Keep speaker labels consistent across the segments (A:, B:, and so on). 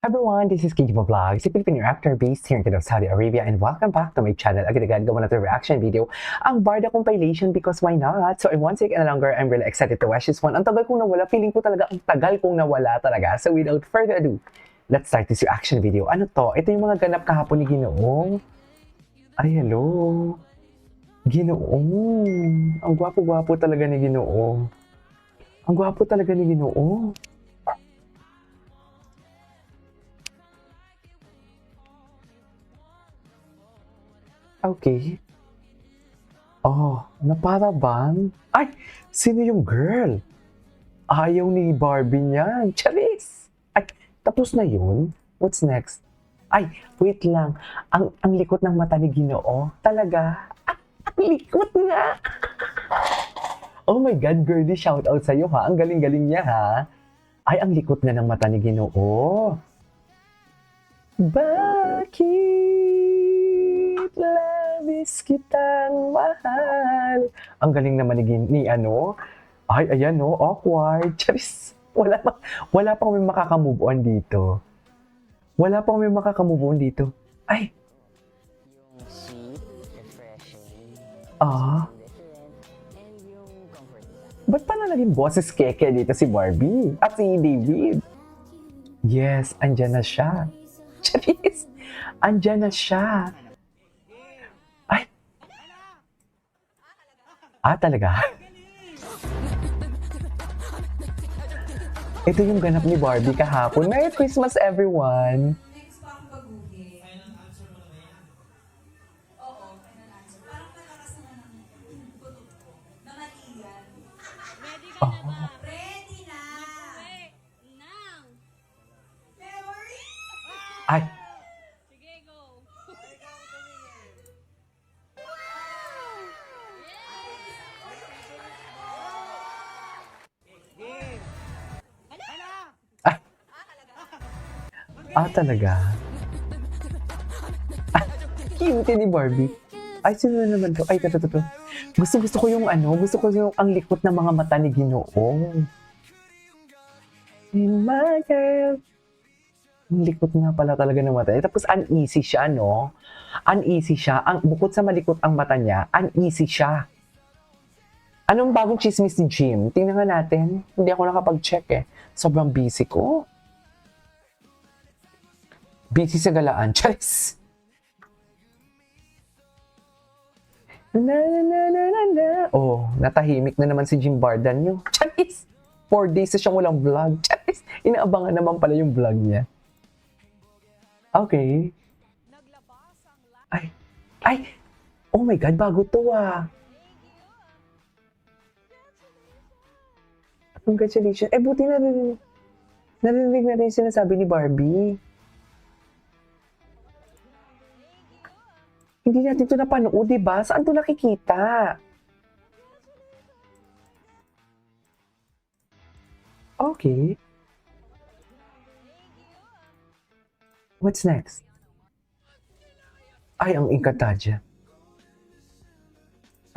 A: Everyone, this is Kijibo Vlogs, a Filipino actor based here in Jeddah, Saudi Arabia, and welcome back to my channel. Agad-agad gawa na ito reaction video, ang Barda compilation because why not? So in one second longer, I'm really excited to watch this one. Ang tagal kong nawala, feeling ko talaga ang tagal kong nawala talaga. So without further ado, let's start this reaction video. Ano to? Ito yung mga ganap kahapon ni Ginoo. Ay, hello. Ginoo. Ang gwapo-gwapo talaga ni Ginoo. Ang gwapo talaga ni Ginoo. Okay. Oh, naparaban? Ay, sino yung girl? Ayaw ni Barbie niyan. Charis! Ay, tapos na yun? What's next? Ay, wait lang. Ang likot ng mata ni Ginoo. Talaga? Ang likot nga! Oh my God, girlie, shout out sa'yo ha. Ang galing-galing niya ha. Ay, ang likot nga ng mata ni Ginoo. Bakit labis kitang mahal? Ang galing naman ni ano? Ay, ayan no, awkward. Charis, wala pang may makaka-move on dito. Wala pang may makaka-move on dito. Ay.
B: Yung sweet, refreshing,
A: Ah.
B: and yung comfort nila.
A: Ba't pa na naging boses keke dito si Barbie? At si David? Yes, andyan na siya. Charis, andyan na siya. Ay. Ah, talaga? Ito yung ganap ni Barbie kahapon. Merry Christmas, everyone!
C: Next pa akong pag-uwi. Final answer mo na ba yan? Oo, final answer. Parang malakas naman ang tutok ko. Na mali yan.
D: Ready ka na ba?
C: Ready na!
D: Wait, now!
C: Memory!
A: Ay,
D: Sige, go!
A: talaga? Ah, cute ni Barbie. Ay, sino na naman to? Ay, ito. Gusto ko yung ano, gusto ko yung ang likot ng mga mata ni Ginoo. In my girl. Ang likot nga pala talaga ng mata. Tapos uneasy siya, no? Uneasy siya. Bukod sa malikot ang mata niya, uneasy siya. Anong bagong chismis ni Jim? Tingnan nga natin. Hindi ako nakapag-check eh. Sobrang busy ko. Busy sa galaan. Charis! Na. Oh, natahimik na naman si Jim Bardan nyo. Charis! 4 days na siyang walang vlog. Charis! Inaabangan naman pala yung vlog niya. Okay. Ay! Oh my God, bago to ah. Congratulations. Eh, buti narinig natin yung sinasabi ni Barbie. Hindi natin ito napanood, diba? Saan ito nakikita? Okay. What's next? Ay, ang Inkatadja.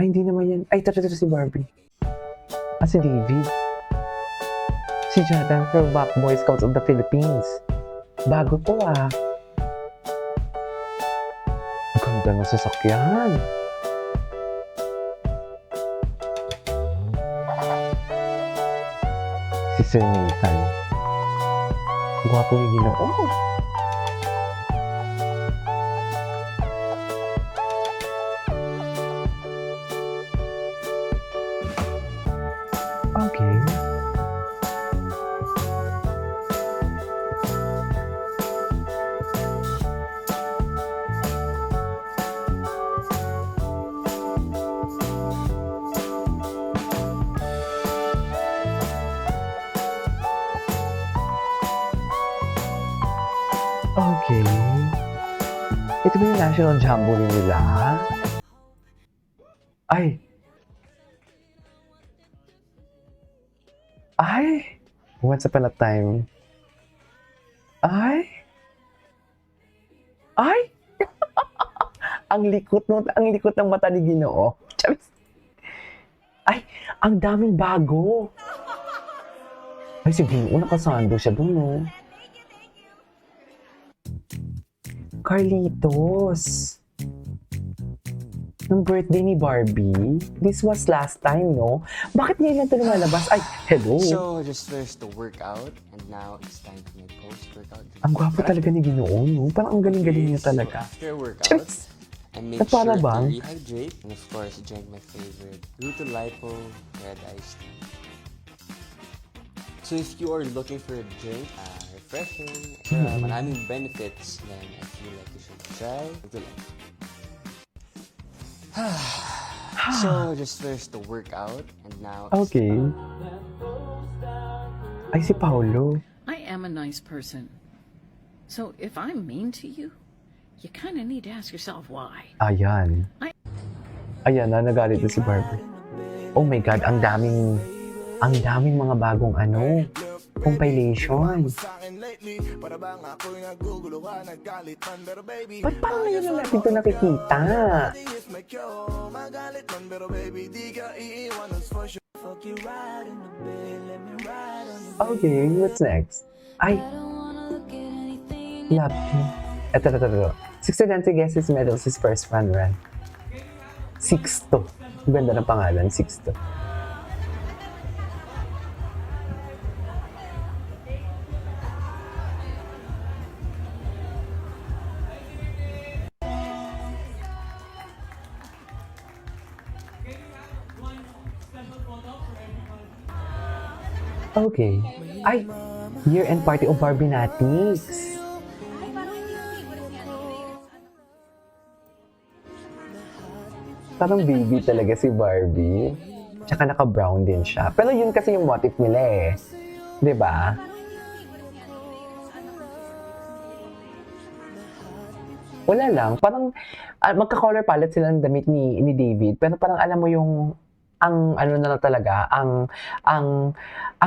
A: Ay, hindi naman yan. Ay, ito si Barbie. Ah, si David. Si Jonathan from Back Boy Scouts of the Philippines. Bago to ah. Ganda ng sasakyan. Si Sir Nathan. Gwapo ni Ginoo. Okay. Okay. Ito ba yung National Jamboree nila? Ay! Ay! Once upon a time. Ay! Ay! ang likot ng mata ni Ginoo. Charis! Ay! Ang daming bago! Ay, si Ginoo, nakasando siya dun, no? Carlitos. Ng birthday ni Barbie. This was last time, no? Bakit ngayon lang ito lumalabas? Ay, hello.
B: So, I just finished the workout, and now it's time for my post-workout.
A: Ang gwapo talaga ni Ginoo, no? Parang ang galing-galing niya
B: So,
A: talaga.
B: after a workout,
A: Cheers!
B: I make
A: At para
B: sure
A: bang?
B: to rehydrate, and of course, drink my favorite Ruto Lipo red iced tea. So, if you are looking for a drink, refreshing, maraming benefits, then I feel like you should try Ruto Lipo. So, I just finished the workout, and now it's
A: Okay. Ay, si Paolo.
E: I am a nice person. So if I'm mean to you, you kind of need to ask yourself why.
A: Ayan. Ayan na, nagalit na si Barbie. Oh my God, ang daming mga bagong compilation. Ba't parang ngayon lang natin ito nakikita? Okay, what's next? Ay, love you. Ito. 60 guesses medals his first run. Sixto. Ang ganda ng pangalan, Sixto. Okay. Ay, year-end party of Barbie Natics. Parang baby talaga si Barbie. Tsaka naka-brown din siya. Pero yun kasi yung motif nila eh. 'Di ba? Wala lang. Parang magka-color palette sila ng damit ni David. Pero parang alam mo yung ang ano na lang talaga, ang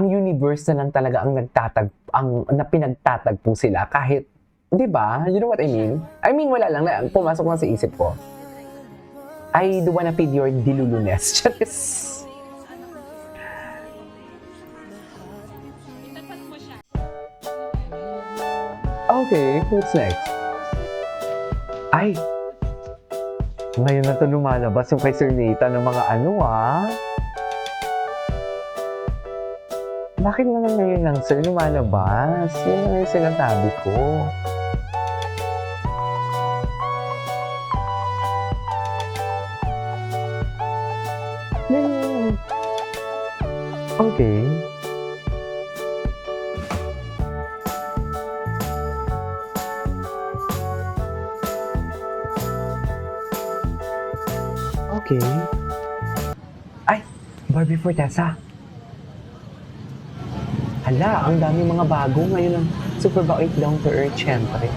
A: universe na lang talaga na pinagtatagpo sila kahit, 'di ba? You know what I mean? I mean, wala lang na pumasok lang sa isip ko. I do wanna feed your dilulunes. Charis.
D: Itapat mo siya.
A: Okay, what's next? Ay! Ngayon na ito lumalabas yung kay Sir Nathan ng mga Bakit naman ngayon lang, Sir, lumalabas? Yun na yung sinasabi ko. Okay. Okay. Ay! Barbie Fortesa. Hala, ang dami mga bago ngayon ng Super Bait Down to Earth, syempre.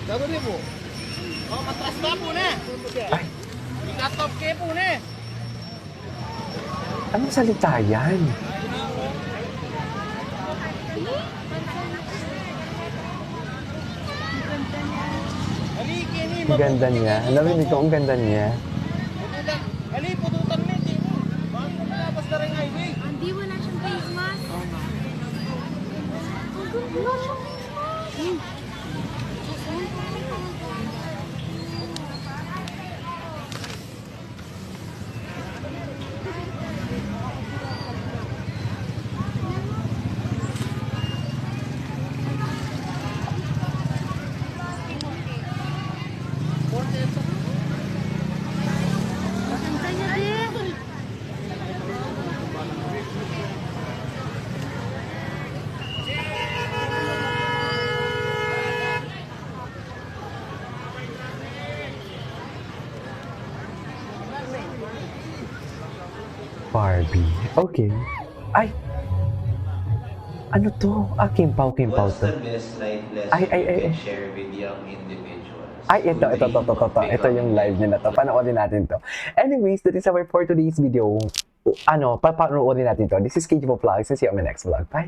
F: Sabi po. Oh, matras na po na.
A: Ay,
F: Ikatop ke po na.
A: anong salita yan?
F: Haliki ni.
A: Ang ganda niya. Narinig ko, ang ganda niya.
F: Hali, pututan na. Bakit mo malabas na rin highway?
D: Hindi, wala siyang face mask. Wala siyang face mask.
A: Barbie. Okay. Ay! Ano to? Kimpaw
G: What's
A: to.
G: the best life
A: Ay,
G: lesson
A: ay,
G: you
A: ay,
G: can
A: ay.
G: share with young individuals?
A: Ay, ito. Ito yung live niya na to. Panoorin natin to. Anyways, that is our for today's video. Papanoorin natin to. This is KG Vlogs. See you on my next vlog. Bye!